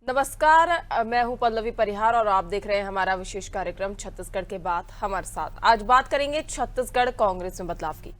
नमस्कार, मैं हूं पल्लवी परिहार और आप देख रहे हैं हमारा विशेष कार्यक्रम छत्तीसगढ़ के बाद हमारे साथ। आज बात करेंगे छत्तीसगढ़ कांग्रेस में बदलाव की।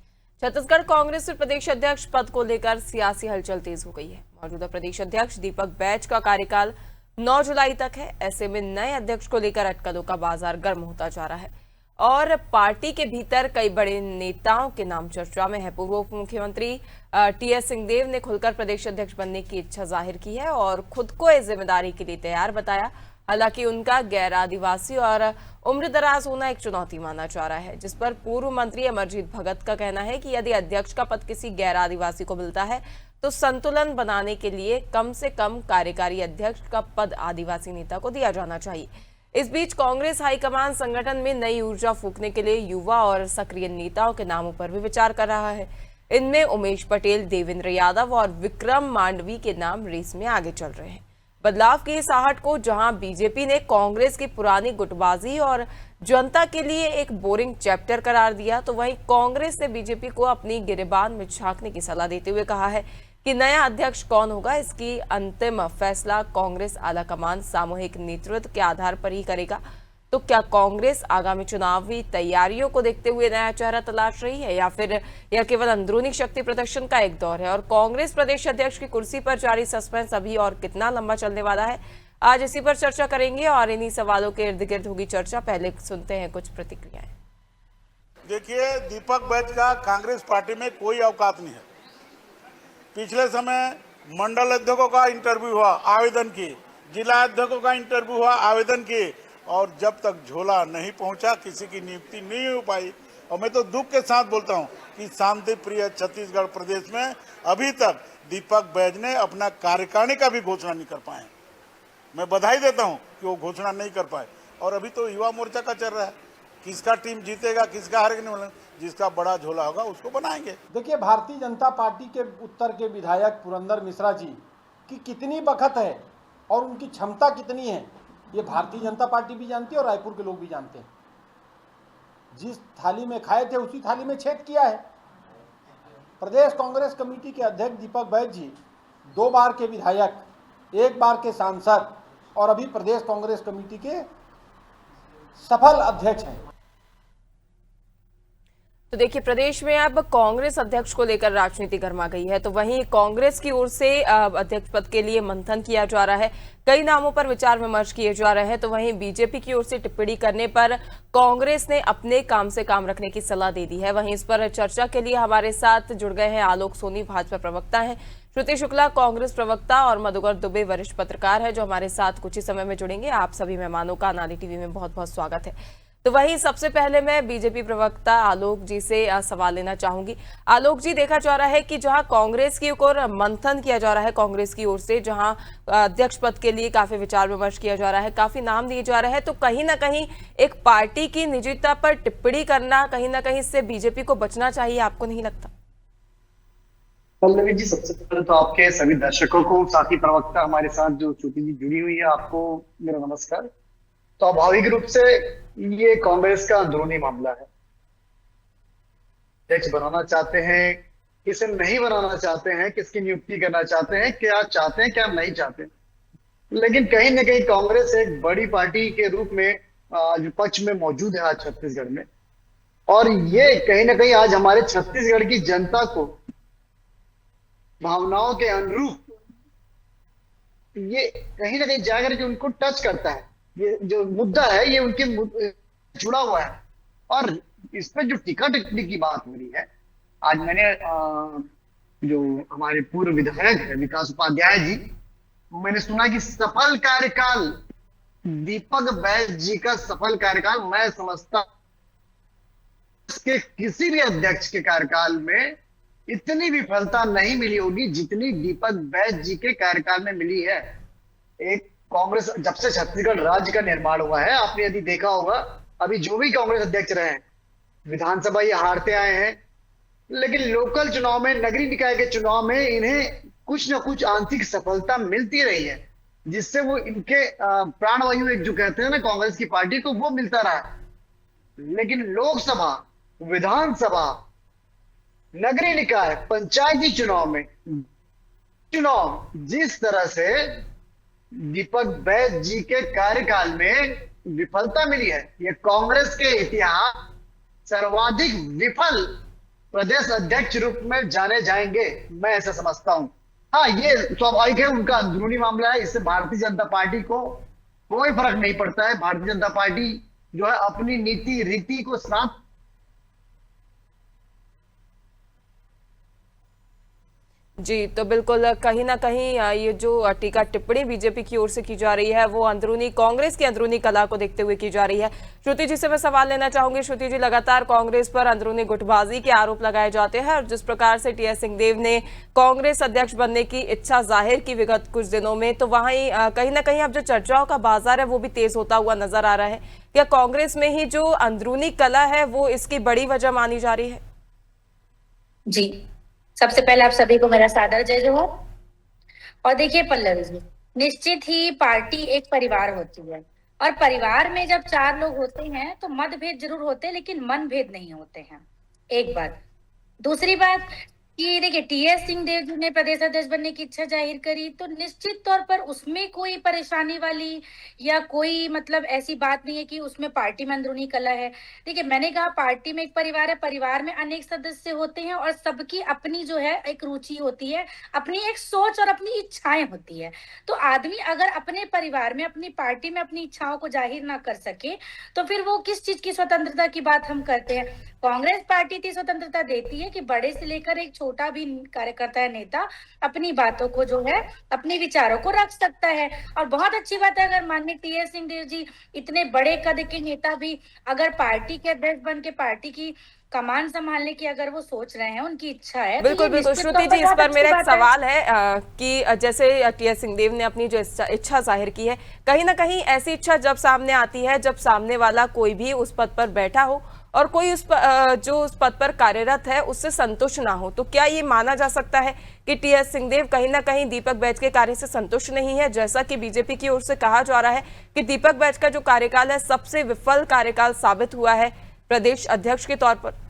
छत्तीसगढ़ कांग्रेस में प्रदेश अध्यक्ष पद को लेकर सियासी हलचल तेज हो गई है। मौजूदा प्रदेश अध्यक्ष दीपक बैज का कार्यकाल 9 जुलाई तक है। ऐसे में नए अध्यक्ष को लेकर अटकलों का बाजार गर्म होता जा रहा है और पार्टी के भीतर कई बड़े नेताओं के नाम चर्चा में है। पूर्व उप मुख्यमंत्री टीएस सिंहदेव ने खुलकर प्रदेश अध्यक्ष बनने की इच्छा जाहिर की है और खुद को इस जिम्मेदारी के लिए तैयार बताया। हालांकि उनका गैर आदिवासी और उम्र दराज होना एक चुनौती माना जा रहा है, जिस पर पूर्व मंत्री अमरजीत भगत का कहना है कि यदि अध्यक्ष का पद किसी गैर आदिवासी को मिलता है तो संतुलन बनाने के लिए कम से कम कार्यकारी अध्यक्ष का पद आदिवासी नेता को दिया जाना चाहिए। इस बीच कांग्रेस हाईकमान संगठन में नई ऊर्जा फूंकने के लिए युवा और सक्रिय नेताओं के नामों पर भी विचार कर रहा है। इनमें उमेश पटेल, देवेंद्र यादव और विक्रम मांडवी के नाम रेस में आगे चल रहे हैं। बदलाव की इस आहट को जहां बीजेपी ने कांग्रेस की पुरानी गुटबाजी और जनता के लिए एक बोरिंग चैप्टर करार दिया, तो वहीं कांग्रेस ने बीजेपी को अपनी गिरेबान में झांकने की सलाह देते हुए कहा है कि नया अध्यक्ष कौन होगा इसकी अंतिम फैसला कांग्रेस आलाकमान सामूहिक नेतृत्व के आधार पर ही करेगा। तो क्या कांग्रेस आगामी चुनावी तैयारियों को देखते हुए नया चेहरा तलाश रही है या फिर यह केवल अंदरूनी शक्ति प्रदर्शन का एक दौर है? और कांग्रेस प्रदेश अध्यक्ष की कुर्सी पर जारी सस्पेंस अभी और कितना लंबा चलने वाला है? आज इसी पर चर्चा करेंगे और इन्हीं सवालों के इर्द गिर्द होगी चर्चा। पहले सुनते हैं कुछ प्रतिक्रियाएं। देखिए, दीपक बैज का कांग्रेस पार्टी में कोई औकात नहीं है। पिछले समय मंडल अध्यक्षों का इंटरव्यू हुआ, आवेदन की, जिला अध्यक्षों का इंटरव्यू हुआ, आवेदन की, और जब तक झोला नहीं पहुंचा किसी की नियुक्ति नहीं हो पाई। और मैं तो दुख के साथ बोलता हूं कि शांति प्रिय छत्तीसगढ़ प्रदेश में अभी तक दीपक बैज ने अपना कार्यकारिणी का भी घोषणा नहीं कर पाए। मैं बधाई देता हूं कि वो घोषणा नहीं कर पाए। और अभी तो युवा मोर्चा का चल रहा है, किसका टीम जीतेगा किसका हारेगा नहीं, जिसका बड़ा झोला होगा उसको बनाएंगे। देखिए, भारतीय जनता पार्टी के उत्तर के विधायक पुरंदर मिश्रा जी की कितनी बखत है और उनकी क्षमता कितनी है, ये भारतीय जनता पार्टी भी जानती है और रायपुर के लोग भी जानते हैं। जिस थाली में खाए थे उसी थाली में छेद किया है। प्रदेश कांग्रेस कमेटी के अध्यक्ष दीपक बैज जी 2 बार के विधायक, 1 बार के सांसद और अभी प्रदेश कांग्रेस कमेटी के सफल अध्यक्ष हैं। तो देखिए, प्रदेश में अब कांग्रेस अध्यक्ष को लेकर राजनीति गर्मा गई है। तो वहीं कांग्रेस की ओर से अध्यक्ष पद के लिए मंथन किया जा रहा है, कई नामों पर विचार विमर्श किए जा रहे हैं। तो वहीं बीजेपी की ओर से टिप्पणी करने पर कांग्रेस ने अपने काम से काम रखने की सलाह दे दी है। वहीं इस पर चर्चा के लिए हमारे साथ जुड़ गए हैं आलोक सोनी, भाजपा प्रवक्ता हैं, श्रुति शुक्ला कांग्रेस प्रवक्ता और मधुकर दुबे वरिष्ठ पत्रकार है, जो हमारे साथ कुछ ही समय में जुड़ेंगे। आप सभी मेहमानों का नाली टीवी में बहुत बहुत स्वागत है। तो वहीं सबसे पहले मैं बीजेपी प्रवक्ता आलोक जी से सवाल लेना चाहूंगी। आलोक जी, देखा जा रहा है कि जहां कांग्रेस की ओर मंथन किया जा रहा है, कांग्रेस की ओर से जहां अध्यक्ष पद के लिए काफी विचार विमर्श किया जा रहा है, काफी नाम दिए जा रहे हैं, तो कहीं ना कहीं एक पार्टी की निजता पर टिप्पणी करना, कहीं ना कहीं इससे बीजेपी को बचना चाहिए, आपको नहीं लगता? पल्लवी जी, सबसे पहले तो आपके सभी दर्शकों को, साथी प्रवक्ता हमारे साथ जो श्रुति जी जुड़ी हुई है, आपको मेरा नमस्कार। तो स्वाभाविक रूप से ये कांग्रेस का अंदरूनी मामला है। अध्यक्ष बनाना चाहते हैं, किसे नहीं बनाना चाहते हैं, किसकी नियुक्ति करना चाहते हैं, क्या चाहते हैं क्या नहीं चाहते। लेकिन कहीं ना कहीं कांग्रेस एक बड़ी पार्टी के रूप में विपक्ष में मौजूद है आज छत्तीसगढ़ में, और ये कहीं ना कहीं आज हमारे छत्तीसगढ़ की जनता को भावनाओं के अनुरूप ये कहीं ना कहीं जाकर के उनको टच करता है। ये जो मुद्दा है ये उनके जुड़ा हुआ है। और इस पे जो टीका टिप्पणी की बात हो रही है, आज मैंने जो हमारे पूर्व विधायक है विकास उपाध्याय जी, मैंने सुना कि सफल कार्यकाल दीपक बैज जी का सफल कार्यकाल, मैं समझता इसके किसी भी अध्यक्ष के कार्यकाल में इतनी विफलता नहीं मिली होगी जितनी दीपक बैज जी के कार्यकाल में मिली है। एक कांग्रेस, जब से छत्तीसगढ़ राज्य का निर्माण हुआ है, आपने यदि देखा होगा, अभी जो भी कांग्रेस अध्यक्ष रहे हैं, विधानसभा ये हारते आए हैं, लेकिन लोकल चुनाव में, नगरीय निकाय के चुनाव में इन्हें कुछ ना कुछ आंशिक सफलता मिलती रही है, जिससे वो इनके प्राणवायु एक जो कहते हैं ना कांग्रेस की पार्टी को, वो मिलता रहा। लेकिन लोकसभा, विधानसभा, नगरीय निकाय, पंचायती चुनाव में जिस तरह से दीपक बैज जी के कार्यकाल में विफलता मिली है। ये कांग्रेस के इतिहास सर्वाधिक विफल प्रदेश अध्यक्ष रूप में जाने जाएंगे, मैं ऐसा समझता हूं। हाँ, ये स्वाभाविक है, उनका अंदरूनी मामला है, इससे भारतीय जनता पार्टी को कोई फर्क नहीं पड़ता है। भारतीय जनता पार्टी जो है अपनी नीति रीति को साथ जी, तो बिल्कुल कहीं ना कहीं ये जो टीका टिप्पणी बीजेपी की ओर से की जा रही है वो अंदरूनी कांग्रेस की अंदरूनी कला को देखते हुए की जा रही है। श्रुति जी से मैं सवाल लेना चाहूंगी। श्रुति जी, लगातार कांग्रेस पर अंदरूनी गुटबाजी के आरोप लगाए जाते हैं और जिस प्रकार से टीएस सिंहदेव ने कांग्रेस अध्यक्ष बनने की इच्छा जाहिर की विगत कुछ दिनों में, तो वहीं कहीं ना कहीं अब जो चर्चाओं का बाजार है वो भी तेज होता हुआ नजर आ रहा है। क्या कांग्रेस में ही जो अंदरूनी कला है वो इसकी बड़ी वजह मानी जा रही है? जी, सबसे पहले आप सभी को मेरा सादर जय जोहर। और देखिए पल्लवी जी, निश्चित ही पार्टी एक परिवार होती है और परिवार में जब 4 लोग होते हैं तो मतभेद जरूर होते हैं लेकिन मनभेद नहीं होते हैं। एक बात। दूसरी बात कि देखिए टीएस सिंहदेव जी ने प्रदेश अध्यक्ष बनने की इच्छा जाहिर करी तो निश्चित तौर पर उसमें कोई परेशानी वाली या कोई मतलब ऐसी बात नहीं है कि उसमें पार्टी में अंदरूनी कला है। देखिए मैंने कहा पार्टी में एक परिवार है, परिवार में अनेक सदस्य होते हैं और सबकी अपनी जो है एक रुचि होती है, अपनी एक सोच और अपनी इच्छाएं होती है। तो आदमी अगर अपने परिवार में अपनी पार्टी में अपनी इच्छाओं को जाहिर ना कर सके तो फिर वो किस चीज की स्वतंत्रता की बात हम करते हैं। कांग्रेस पार्टी की स्वतंत्रता देती है कि बड़े से लेकर एक छोटा भी कार्यकर्ता है, नेता अपनी बातों को जो है अपने विचारों को रख सकता है। और बहुत अच्छी बात है अगर माननीय टीएस सिंहदेव जी इतने बड़े कद के नेता भी अगर पार्टी के अध्यक्ष बन के पार्टी की कमान संभालने की अगर वो सोच रहे हैं, उनकी इच्छा है। बिल्कुल बिल्कुल श्रुति जी, इस पर मेरा एक सवाल है कि जैसे टीएस सिंहदेव ने अपनी जो इच्छा जाहिर की है, कहीं ना कहीं ऐसी इच्छा जब सामने आती है जब सामने वाला कोई भी उस पद पर बैठा हो और कोई जो उस पद पर कार्यरत है उससे संतुष्ट ना हो, तो क्या ये माना जा सकता है कि टीएस सिंहदेव कहीं ना कहीं दीपक बैज के कार्य से संतुष्ट नहीं है? जैसा कि बीजेपी की ओर से कहा जा रहा है कि दीपक बैज का जो कार्यकाल है सबसे विफल कार्यकाल साबित हुआ है प्रदेश अध्यक्ष के तौर पर।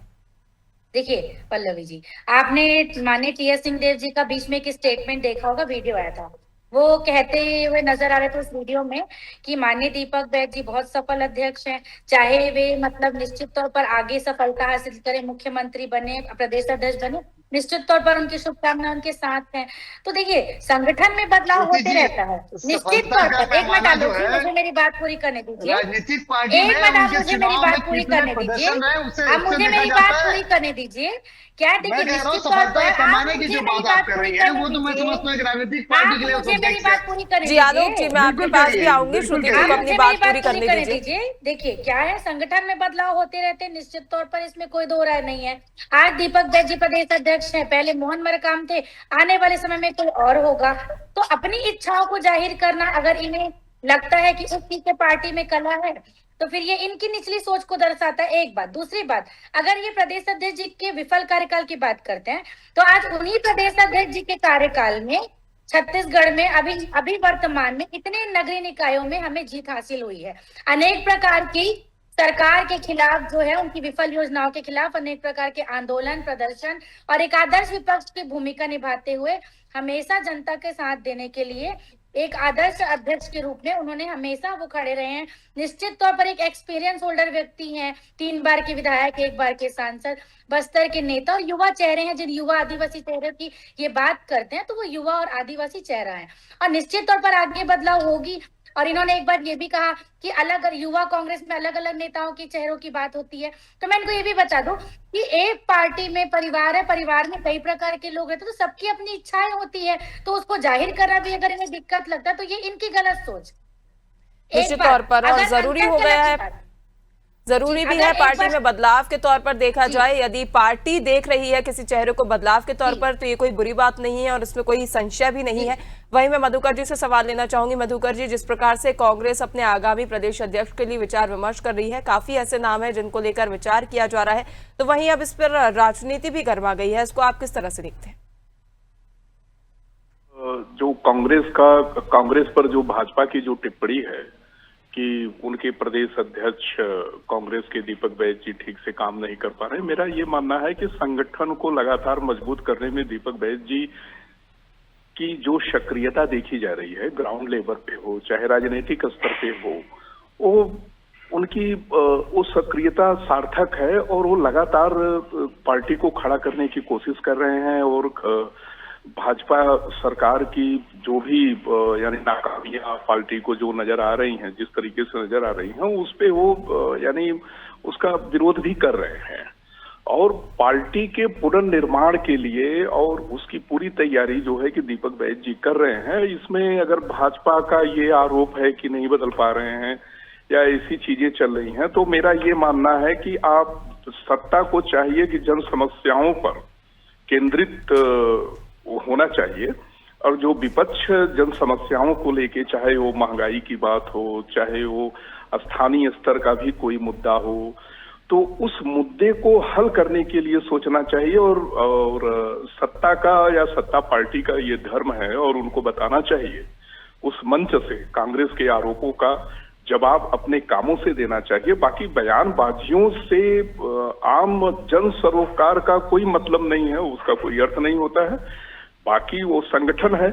देखिए पल्लवी जी, आपने माननीय टीएस सिंहदेव जी का बीच में एक स्टेटमेंट देखा होगा, वीडियो आया था, वो कहते हुए नजर आ रहे थे उस वीडियो में कि माननीय दीपक बैज जी बहुत सफल अध्यक्ष हैं, चाहे वे मतलब निश्चित तौर पर आगे सफलता हासिल करें, मुख्यमंत्री बने, प्रदेश अध्यक्ष बने, निश्चित तौर पर उनकी शुभकामनाएं उनके साथ हैं। तो देखिए संगठन में बदलाव होते रहता है निश्चित तौर पर। एक मिनट आप मुझे मेरी बात पूरी करने दीजिए, राजनीतिक पार्टी एक मिनट आप मुझे मेरी बात में पूरी करने दीजिए, उसे आप मुझे मेरी बात पूरी करने दीजिए। क्या देखिए मैं कह रहा हूँ निश्चित तौर सफलता पर कमाने आप की मुझे जो मेरी बात आप बात कर पूरी रही है करने वो तो मैं दीजिए। समझता हूँ एक राजनीतिक पार्टी के लिए आप मुझे मेरी बात पूरी करने जी आलोक जी, मैं आपके पास भी आऊंगी, श्रुति जी को अपनी बात पूरी करने दीजिए। देखिए क्या है, संगठन में बदलाव होते रहते हैं निश्चित तौर पर, इसमें कोई दो राय नहीं है। आज दीपक बैज जी प्रदेश अध्यक्ष हैं, पहले मोहन मरकाम थे, आने वाले समय में कोई और होगा। तो अपनी इच्छाओं को जाहिर करना अगर इन्हें लगता है कि उस चीज के पार्टी में कला है तो फिर ये इनकी निचली सोच को दर्शाता है। एक बात। दूसरी बात, अगर ये प्रदेश अध्यक्ष जी के विफल कार्यकाल की बात करते हैं तो आज उन्हीं प्रदेश अध्यक्ष जी के कार्यकाल में छत्तीसगढ़ में अभी वर्तमान में इतने नगरीय निकायों में हमें जीत हासिल हुई है। अनेक प्रकार की सरकार के खिलाफ जो है, उनकी विफल योजनाओं के खिलाफ अनेक प्रकार के आंदोलन, प्रदर्शन और एक आदर्श विपक्ष की भूमिका निभाते हुए हमेशा जनता के साथ देने के लिए एक आदर्श अध्यक्ष के रूप में उन्होंने हमेशा वो खड़े रहे हैं। निश्चित तौर पर एक एक्सपीरियंस होल्डर व्यक्ति हैं, 3 बार के विधायक, 1 बार के सांसद, बस्तर के नेता और युवा चेहरे हैं। जिन युवा आदिवासी चेहरे की ये बात करते हैं तो वो युवा और आदिवासी चेहरा है और निश्चित तौर पर आगे बदलाव होगी। और इन्होंने एक बार ये भी कहा कि अलग युवा कांग्रेस में अलग अलग नेताओं के चेहरों की बात होती है। तो मैं इनको ये भी बता दूं कि एक पार्टी में परिवार है, परिवार में कई प्रकार के लोग रहते हैं, तो सबकी अपनी इच्छाएं होती है, तो उसको जाहिर करना भी अगर इन्हें दिक्कत लगता है तो ये इनकी गलत सोच। निश्चित तौर पर और जरूरी हो गया है, जरूरी भी है पार्टी में बदलाव के तौर पर देखा जाए। यदि पार्टी देख रही है किसी चेहरे को बदलाव के तौर पर तो ये कोई बुरी बात नहीं है और इसमें कोई संशय भी नहीं है। वहीं मैं मधुकर जी से सवाल लेना चाहूंगी। मधुकर जी, जिस प्रकार से कांग्रेस अपने आगामी प्रदेश अध्यक्ष के लिए विचार विमर्श कर रही है, काफी ऐसे नाम है जिनको लेकर विचार किया जा रहा है, तो वहीं अब इस पर राजनीति भी गर्मा गई है, इसको आप किस तरह से देखते हैं? जो कांग्रेस पर जो भाजपा की जो टिप्पणी है कि उनके प्रदेश अध्यक्ष कांग्रेस के दीपक बैज जी ठीक से काम नहीं कर पा रहे, मेरा ये मानना है कि संगठन को लगातार मजबूत करने में दीपक बैज जी की जो सक्रियता देखी जा रही है ग्राउंड लेवल पे हो चाहे राजनीतिक स्तर पे हो, वो उनकी वो सक्रियता सार्थक है और वो लगातार पार्टी को खड़ा करने की कोशिश कर रहे हैं। और भाजपा सरकार की जो भी यानी नाकामियां पार्टी को जो नजर आ रही हैं, जिस तरीके से नजर आ रही हैं, उस पे वो यानी उसका विरोध भी कर रहे हैं। और पार्टी के पुनर्निर्माण के लिए और उसकी पूरी तैयारी जो है कि दीपक बैज जी कर रहे हैं। इसमें अगर भाजपा का ये आरोप है कि नहीं बदल पा रहे हैं या ऐसी चीजें चल रही हैं, तो मेरा ये मानना है कि आप सत्ता को चाहिए कि जन समस्याओं पर केंद्रित होना चाहिए। और जो विपक्ष जन समस्याओं को लेके, चाहे वो महंगाई की बात हो, चाहे वो स्थानीय स्तर का भी कोई मुद्दा हो, तो उस मुद्दे को हल करने के लिए सोचना चाहिए। और सत्ता का या सत्ता पार्टी का ये धर्म है और उनको बताना चाहिए, उस मंच से कांग्रेस के आरोपों का जवाब अपने कामों से देना चाहिए। बाकी बयानबाजियों से आम जन सरोकार का कोई मतलब नहीं है, उसका कोई अर्थ नहीं होता है। बाकी वो संगठन है,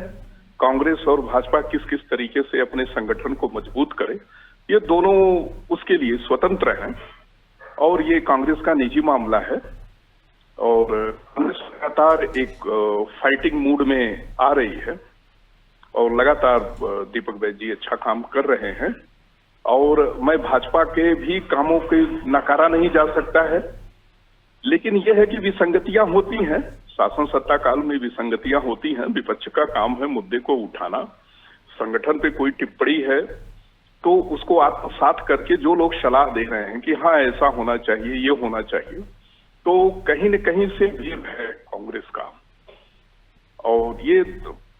कांग्रेस और भाजपा किस किस तरीके से अपने संगठन को मजबूत करे, ये दोनों उसके लिए स्वतंत्र हैं। और ये कांग्रेस का निजी मामला है और कांग्रेस लगातार एक फाइटिंग मूड में आ रही है और लगातार दीपक बैज जी अच्छा काम कर रहे हैं। और मैं भाजपा के भी कामों के नकारा नहीं जा सकता है, लेकिन यह है कि विसंगतियां होती हैं, शासन सत्ता काल में विसंगतियां होती हैं। विपक्ष का काम है मुद्दे को उठाना, संगठन पे कोई टिप्पणी है तो उसको आत्मसात करके जो लोग सलाह दे रहे हैं कि हाँ ऐसा होना चाहिए, ये होना चाहिए, तो कहीं न कहीं से भीड़ है कांग्रेस का। और ये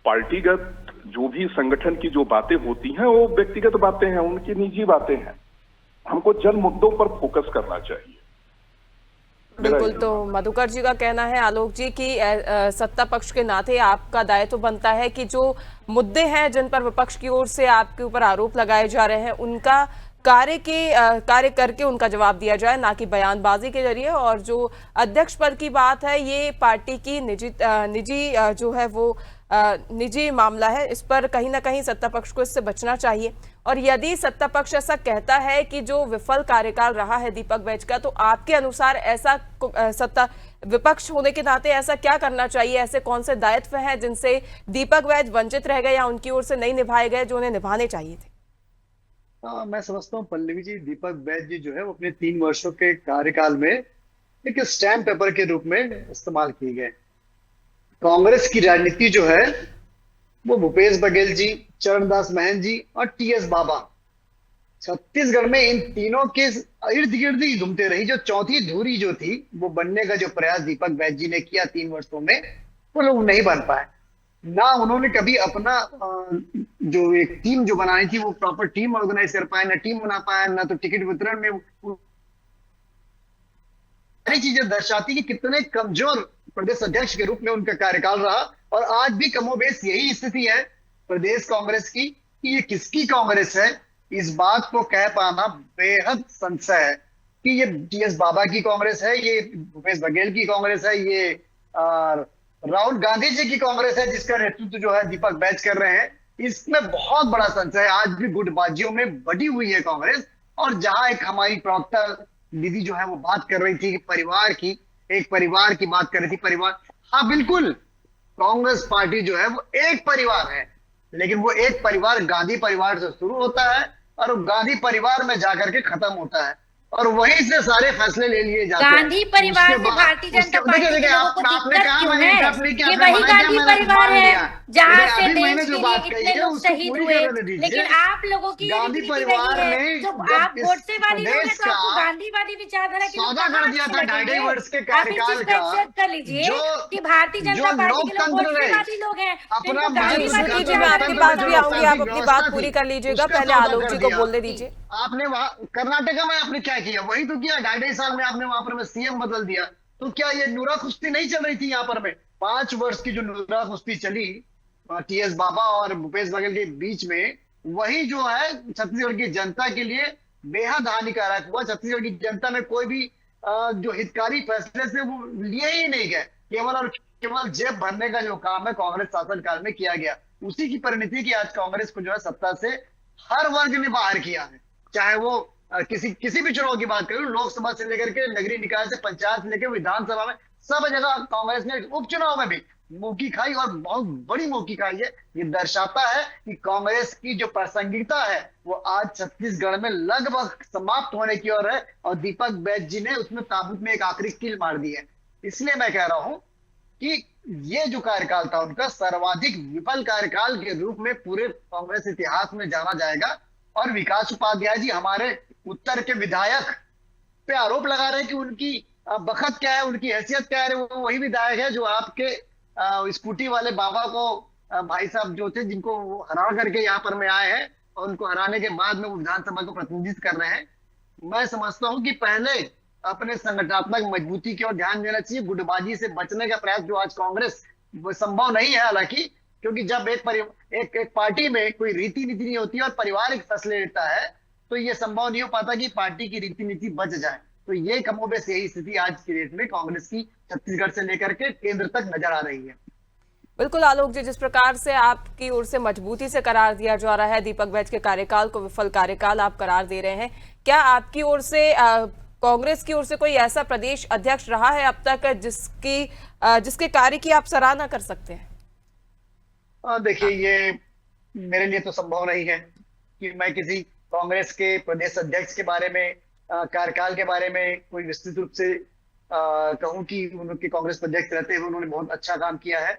पार्टीगत जो भी संगठन की जो बातें होती हैं वो व्यक्तिगत बातें हैं, उनकी निजी बातें हैं। हमको जन मुद्दों पर फोकस करना चाहिए। बिल्कुल, तो मधुकर जी का कहना है, आलोक जी, कि सत्ता पक्ष के नाते आपका दायित्व बनता है कि जो मुद्दे हैं जिन पर विपक्ष की ओर से आपके ऊपर आरोप लगाए जा रहे हैं, उनका कार्य करके उनका जवाब दिया जाए, ना कि बयानबाजी के जरिए। और जो अध्यक्ष पद की बात है, ये पार्टी की निजी जो है वो निजी मामला है, इस पर कहीं ना कहीं सत्ता पक्ष को इससे बचना चाहिए। और यदि सत्ता पक्ष ऐसा कहता है कि जो विफल कार्यकाल रहा है दीपक बैज का, तो आपके अनुसार ऐसा सत्ता विपक्ष होने के नाते ऐसा क्या करना चाहिए, ऐसे कौन से दायित्व हैं जिनसे दीपक बैज वंचित रह गए या उनकी ओर से नहीं निभाए गए जो उन्हें निभाने चाहिए थे? मैं समझता हूँ पल्लवी जी, दीपक बैज जी जो है वो अपने 3 वर्षों के कार्यकाल में एक स्टैम्प पेपर के रूप में इस्तेमाल किए गए। कांग्रेस की राजनीति जो है वो भूपेश बघेल जी, चरणदास महंत जी और टीएस बाबा, छत्तीसगढ़ में इन तीनों के इर्द गिर्द ही घूमते रही। जो चौथी धुरी जो थी वो बनने का जो प्रयास दीपक बैज जी ने किया 3 वर्षों में, वो लोग नहीं बन पाए। ना उन्होंने कभी अपना जो एक टीम जो बनानी थी वो प्रॉपर टीम ऑर्गेनाइज कर पाए, ना टीम बना पाया, ना तो टिकट वितरण में। सारी चीजें दर्शाती कि कितने कमजोर प्रदेश अध्यक्ष के रूप में उनका कार्यकाल रहा। और आज भी कमोबेश यही स्थिति है प्रदेश कांग्रेस की कि ये किसकी कांग्रेस है, इस बात को कह पाना बेहद संशय है कि ये टीएस बाबा की कांग्रेस है, ये भूपेश बघेल की कांग्रेस है, ये राहुल गांधी जी की कांग्रेस है जिसका नेतृत्व जो है दीपक बैज कर रहे हैं। इसमें बहुत बड़ा संशय है। आज भी गुटबाजियों में बटी हुई है कांग्रेस। और जहां एक हमारी प्रवक्ता दीदी जो है वो बात कर रही थी कि परिवार की, एक परिवार की बात कर रही थी, परिवार, हाँ बिल्कुल, कांग्रेस पार्टी जो है वो एक परिवार है, लेकिन वो एक परिवार गांधी परिवार से शुरू होता है और गांधी परिवार में जाकर के खत्म होता है और वहीं से सारे फैसले ले लिए जाते हैं। गांधी परिवार में भारतीय जनता पार्टी के लोगों को दिक्कत क्यों है? ये वही गांधी परिवार है जहां से देश के लिए इतने लोग शहीद हुए, लेकिन आप लोगों की गांधी परिवार ने जो आप गोडसेवादी लोग हैं, तो आपको गांधीवादी विचारधारा के लोग कर दिया था 2.5 वर्ष के कार्यकाल का। एक्सेप्ट कर लीजिए कि भारतीय जनता पार्टी के लोग गोडसेवादी लोग हैं। श्रुति जी, मैं आपके पास भी आऊंगी, आप अपनी बात पूरी कर लीजिएगा, पहले आलोक जी को बोलने दीजिए। आपने वहां कर्नाटका में आपने क्या किया? वही तो किया। 2.5 साल में आपने वहां पर सीएम बदल दिया। तो क्या ये नूरा कुश्ती नहीं चल रही थी यहाँ पर में? 5 वर्ष की जो नूरा कुश्ती चली टीएस बाबा और भूपेश बघेल के बीच में, वही जो है छत्तीसगढ़ की जनता के लिए बेहद हानिकारक हुआ। छत्तीसगढ़ की जनता में कोई भी जो हितकारी फैसले से वो लिए ही नहीं गए। केवल और केवल जेब भरने का जो काम है कांग्रेस शासनकाल में किया गया, उसी की परिणति की आज कांग्रेस को जो है सत्ता से हर वर्ग ने बाहर किया है। चाहे वो किसी भी चुनाव की बात करें, लोकसभा से लेकर के नगरीय निकाय से पंचायत से लेकर विधानसभा में, सब जगह कांग्रेस ने उपचुनाव में भी मुंह खाई और बहुत बड़ी मुंह खाई है। ये दर्शाता है कि कांग्रेस की जो प्रासंगिकता है वो आज छत्तीसगढ़ में लगभग समाप्त होने की ओर है और दीपक बैज जी ने उसमें ताबूत में एक आखिरी कील मार दी है। इसलिए मैं कह रहा हूं कि ये जो कार्यकाल था उनका सर्वाधिक विफल कार्यकाल के रूप में पूरे कांग्रेस इतिहास में जाना जाएगा। और विकास उपाध्याय जी हमारे उत्तर के विधायक पे आरोप लगा रहे हैं कि उनकी बखत क्या है, उनकी हैसियत क्या है। वो वही विधायक है जो आपके स्कूटी वाले बाबा को भाई साहब जो थे जिनको हरा करके यहाँ पर में आए हैं और उनको हराने के बाद में वो विधानसभा को प्रतिनिधित्व कर रहे हैं। मैं समझता हूं कि पहले अपने संगठनात्मक मजबूती की ओर ध्यान देना चाहिए। गुटबाजी से बचने का प्रयास जो आज कांग्रेस वो संभव नहीं है, हालांकि क्योंकि जब एक पार्टी में कोई रीति नीति नहीं होती और परिवार एक फैसले लेता है तो ये संभव नहीं हो पाता कि पार्टी की रीति नीति बच जाए। तो ये कमोबेश यही स्थिति आज की डेट में कांग्रेस की छत्तीसगढ़ से लेकर के केंद्र तक नजर आ रही है। बिल्कुल आलोक जी, जिस प्रकार से आपकी ओर से मजबूती से करार दिया जा रहा है दीपक बैज के कार्यकाल को विफल कार्यकाल आप करार दे रहे हैं, क्या आपकी ओर से कांग्रेस की ओर से कोई ऐसा प्रदेश अध्यक्ष रहा है अब तक जिसके कार्य की आप सराहना कर सकते हैं? देखिए, ये मेरे लिए तो संभव नहीं है कि मैं किसी कांग्रेस के प्रदेश अध्यक्ष के बारे में कार्यकाल के बारे में कोई विस्तृत रूप से कहूं कि उनके कांग्रेस अध्यक्ष रहते हुए उन्होंने बहुत अच्छा काम किया है।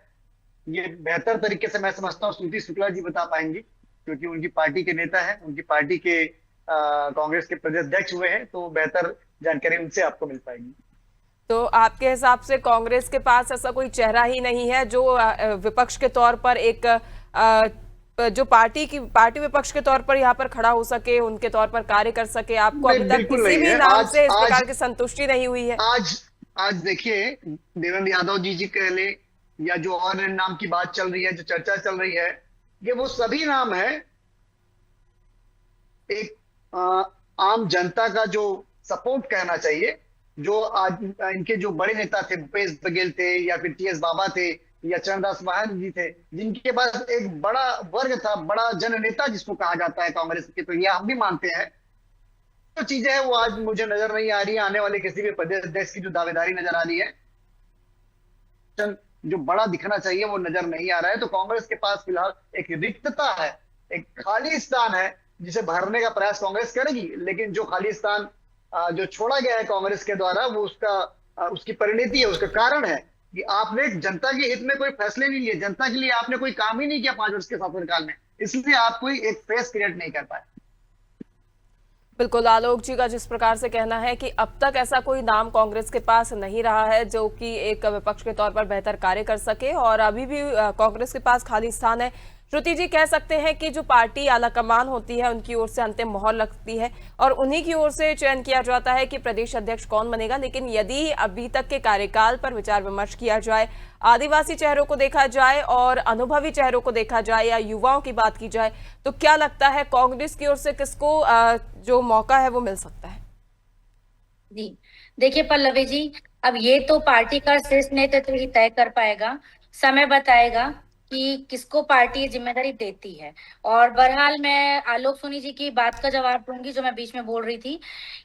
ये बेहतर तरीके से मैं समझता हूँ श्रुति शुक्ला जी बता पाएंगी, क्योंकि उनकी पार्टी के नेता है, उनकी पार्टी के कांग्रेस के प्रदेश अध्यक्ष हुए हैं, तो बेहतर जानकारी उनसे आपको मिल पाएगी। तो आपके हिसाब से कांग्रेस के पास ऐसा कोई चेहरा ही नहीं है जो विपक्ष के तौर पर एक जो पार्टी विपक्ष के तौर पर यहाँ पर खड़ा हो सके, उनके तौर पर कार्य कर सके? आपको अभी तक किसी भी नाम से इस प्रकार की संतुष्टि नहीं हुई है? आज देखिए, देवेंद्र यादव जी कह ले या जो और नाम की बात चल रही है, जो चर्चा चल रही है, ये वो सभी नाम है एक आम जनता का जो सपोर्ट कहना चाहिए, जो आज इनके जो बड़े नेता थे, भूपेश बघेल थे या फिर टीएस बाबा थे या चरणदास महंत जी थे, जिनके पास एक बड़ा वर्ग था, बड़ा जननेता जिसको कहा जाता है कांग्रेस के, तो ये हम भी मानते हैं। तो चीजें हैं वो आज मुझे नजर नहीं आ रही है। आने वाले किसी भी प्रदेश अध्यक्ष की जो दावेदारी नजर आ रही है, जो बड़ा दिखना चाहिए वो नजर नहीं आ रहा है। तो कांग्रेस के पास फिलहाल एक रिक्तता है, एक खाली स्थान है जिसे भरने का प्रयास कांग्रेस करेगी। लेकिन जो खाली स्थान जो छोड़ा गया है कांग्रेस के द्वारा, वो उसकी परिणति है, उसका कारण है कि आपने जनता के हित में कोई फैसले नहीं लिए, जनता के लिए आपने कोई काम ही नहीं किया 5 वर्ष के शासनकाल में, इसलिए आप कोई एक फेस क्रिएट नहीं कर पाए। बिल्कुल, आलोक जी का जिस प्रकार से कहना है कि अब तक ऐसा कोई नाम कांग्रेस के पास नहीं रहा है जो कि एक विपक्ष के तौर पर बेहतर कार्य कर सके, और अभी भी कांग्रेस के पास खाली स्थान है। श्रुति जी, कह सकते हैं कि जो पार्टी आलाकमान होती है उनकी ओर से अंतिम मोहर लगती है और उन्हीं की ओर से चयन किया जाता है कि प्रदेश अध्यक्ष कौन बनेगा। लेकिन यदि अभी तक के कार्यकाल पर विचार विमर्श किया जाए, आदिवासी चेहरों को देखा जाए और अनुभवी चेहरों को देखा जाए या युवाओं की बात की जाए, तो क्या लगता है कांग्रेस की ओर से किसको जो मौका है वो मिल सकता है? जी देखिए पल्लवी जी, अब ये तो पार्टी का शीर्ष नेतृत्व ही तय कर पाएगा, समय बताएगा कि किसको पार्टी जिम्मेदारी देती है। और बहरहाल मैं आलोक सोनी जी की बात का जवाब दूंगी जो मैं बीच में बोल रही थी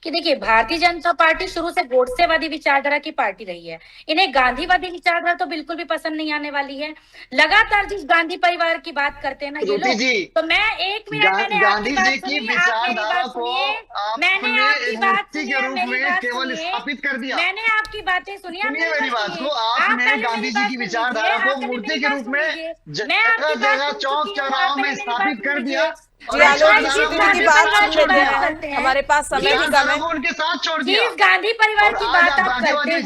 कि देखिए, भारतीय जनता पार्टी शुरू से गोडसेवादी विचारधारा की पार्टी रही है। इन्हें गांधीवादी विचारधारा तो बिल्कुल भी पसंद नहीं आने वाली है। लगातार जिस गांधी परिवार की बात करते हैं ना ये लोग, तो मैं 1 मिनट, मैंने गांधी जी की विचारधारा को मैंने आपकी बात के रूप में केवल स्थापित कर दिया। मैंने आपकी बातें सुनी, मेरी बात को आपने गांधी जी की विचारधारा को मूर्ति के रूप में जगह जगह चौक चौराहों में स्थापित कर दिया। जी आलोक जी की बात सुन लेते हैं, हमारे पास समय भी कम है। उनके साथ छोड़ दिया। जिस गांधी परिवार की बात आप करते हैं,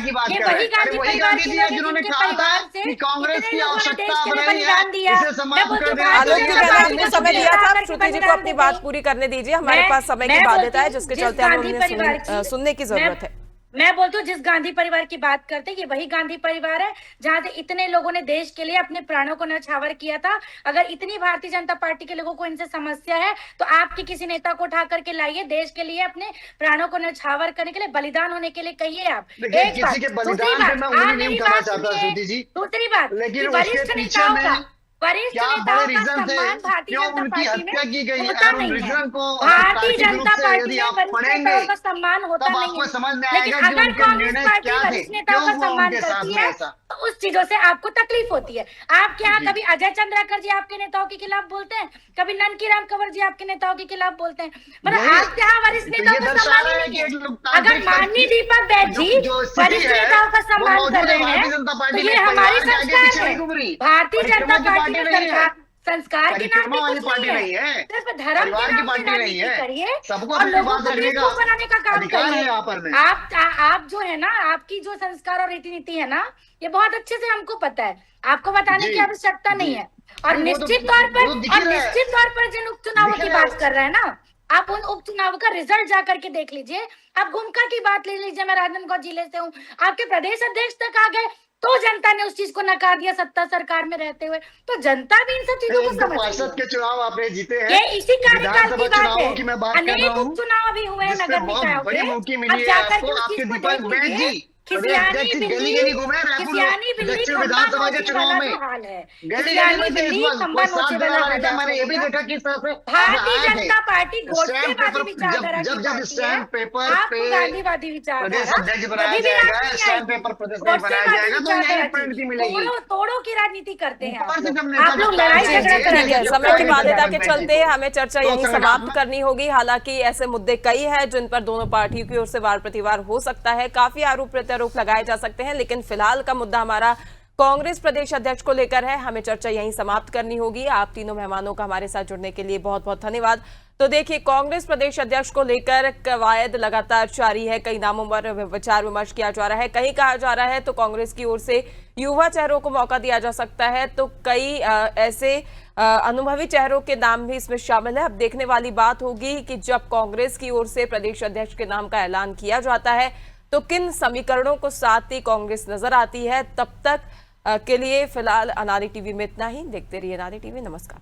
ये वही गांधी परिवार जी है जिन्होंने कहा था कि कांग्रेस की आवश्यकता अब नहीं है, इसे समाप्त कर देना। आलोक जी, मैंने आपको समय दिया था, श्रुति जी को अपनी बात पूरी करने दीजिए। हमारे पास समय की बाध्यता है जिसके चलते हमें उन्हें सुनने की जरूरत है। मैं बोलती हूँ जिस गांधी परिवार की बात करते हैं, ये वही गांधी परिवार है जहां से इतने लोगों ने देश के लिए अपने प्राणों को न्यौछावर किया था। अगर इतनी भारतीय जनता पार्टी के लोगों को इनसे समस्या है तो आपके किसी नेता को उठा करके लाइए, देश के लिए अपने प्राणों को न्यौछावर करने के लिए, बलिदान होने के लिए कहिए आप। देखिए, एक बात, किसी के दूसरी बलिदान पे बात, मैं आप उंगली मेरी नहीं उठाना बात चाहता, सुनिए। श्रुति जी। दूसरी बात, लेकिन कि उसके वरिष्ठ पीछे नेताओं में का वरिष्ठ क्या नेताओं बड़े का रीजन थे सम्मान भारतीय क्यों जनता उनकी पार्टी हत्या की में गई? होता और उन नहीं है। रीजन को भारतीय तार्किक रूप जनता से पार्टी यदि में आप वरिष्ठ पढ़ेंगे नेताओं का सम्मान होता तब नहीं आपको है। समझ में लेकिन आएगा कि अगर उनके कांग्रेस निर्णय पार्टी क्या थे, वरिष्ठ नेताओं क्यों का हुआ सम्मान उनके साथ करती में है ऐसा। तो उस चीजों से आपको तकलीफ होती है। आपके यहाँ जी। कभी अजय चंद्राकर जी आपके नेताओं के खिलाफ बोलते हैं, कभी ननकीराम कंवर जी आपके नेताओं के खिलाफ बोलते हैं, मतलब यही- आपके यहाँ वरिष्ठ तो नेताओं ये का दर्शा सम्मान रहा ही है नहीं कि एक है। लोकतांत्रिक अगर माननीय दीपक बैद जी जो स्थिति वरिष्ठ है, नेताओं का वो सम्मान मौजूद कर है रहे भारतीय हैं जनता पार्टी तो में। ये हमारी परिवार के आगे संस्कार पीछे है। नहीं घूम रही। भारतीय परिक्रमा जनता की पार्टी में नहीं है। संस्कार के नाम परिक्रमा पे वाली कुछ पार्टी नहीं नहीं है, है। सिर्फ धर्म के परिवार की नाम पे पार्टी नहीं राजनीति है। करिए सबको और अपनी लोगों बात को रखने बेवकूफ का बनाने का काम अधिकार है करिए। यहाँ पर में। आप जो है ना, आपकी जो संस्कार और रीति नीति है ना, ये बहुत अच्छे से हमको पता है, आपको बताने जी, की आवश्यकता नहीं जी। है। और नहीं, वो तो- निश्चित तौर वो दिख ही पर रहा है। निश्चित तौर पर जिन उपचुनावों दिख की रहा है। बात कर रहे हैं ना, आप उन उपचुनाव का रिजल्ट जा करके देख लीजिए। आप गुमका की बात ले लीजिए, मैं राजनांदगांव जिले से हूँ, आपके प्रदेश अध्यक्ष तक आ गए तो जनता ने उस चीज को नकार दिया सत्ता सरकार में रहते हुए। तो जनता भी इन सब चीजों को एक तो समझ पार्षद रही के है। चुनाव आपने जीते हैं। ये इसी कार्यकाल की विधानसभा बात है। चुनावों की मैं बात कर अनेक रहा हूँ, उपचुनाव अभी हुए हैं जिससे नगर बहुत निकायों बड़ी के। मुक्ति अब मिली है जाकर आपको। के उस आपके चीज को दीपक देख बैद लीजिए। जी खिसियानी गली बिल्ली, गली घूमे रायपुर खिसियानी बिल्ली दक्षिण खंबा विधानसभा के नोचे चुनाव वाला में। जो हाल है, गली खिसियानी नहीं थे इस बिल्ली बार। खंबा कोई साथ नोचे देने वाला वाला था। हाल मैंने ये भी है। देखा किस तरह से भारतीय आए थे। जनता पार्टी स्टैम्प गोष्ठीवादी पेपर विचारधारा की जब पार्टी है। स्टैम्प पेपर आपको पे गांधीवादी प्रदेश विचारधारा अध्यक्ष बनाया कभी भी याद जाएगा, नहीं स्टैम्प आएगी। पेपर प्रदेश नहीं बनाया गोष्ठीवादी जाएगा तो यही विचारधारा प्रणति की मिलेगी। तोड़ों की राजनीति करते हैं ऊपर से जब आप नेता लोग विस्तार लड़ाई से झगड़ा जी, करेंगे। जी, समय की बाध्यता के जी, चलते जी, हमें चर्चा तो यहीं संगठन समाप्त में- करनी होगी। हालांकि ऐसे मुद्दे कई हैं जिन पर दोनों पार्टियों की ओर से वार प्रतिवार हो सकता है, काफी आरोप प्रत्यारोप लगाए जा सकते हैं, लेकिन फिलहाल का मुद्दा हमारा कांग्रेस प्रदेश अध्यक्ष को लेकर है। हमें चर्चा यहीं समाप्त करनी होगी। आप तीनों मेहमानों का हमारे साथ जुड़ने के लिए बहुत बहुत धन्यवाद। तो देखिए, कांग्रेस प्रदेश अध्यक्ष को लेकर कवायद लगातार जारी है। कई नामों पर विचार विमर्श किया जा रहा है। कहीं कहा जा रहा है तो कांग्रेस की ओर से युवा चेहरों को मौका दिया जा सकता है, तो कई ऐसे अनुभवी चेहरों के नाम भी इसमें शामिल है। अब देखने वाली बात होगी कि जब कांग्रेस की ओर से प्रदेश अध्यक्ष के नाम का ऐलान किया जाता है तो किन समीकरणों को साथ ही कांग्रेस नजर आती है। तब तक के लिए फिलहाल अनारी टीवी में इतना ही। देखते रहिए अनारी टीवी। नमस्कार।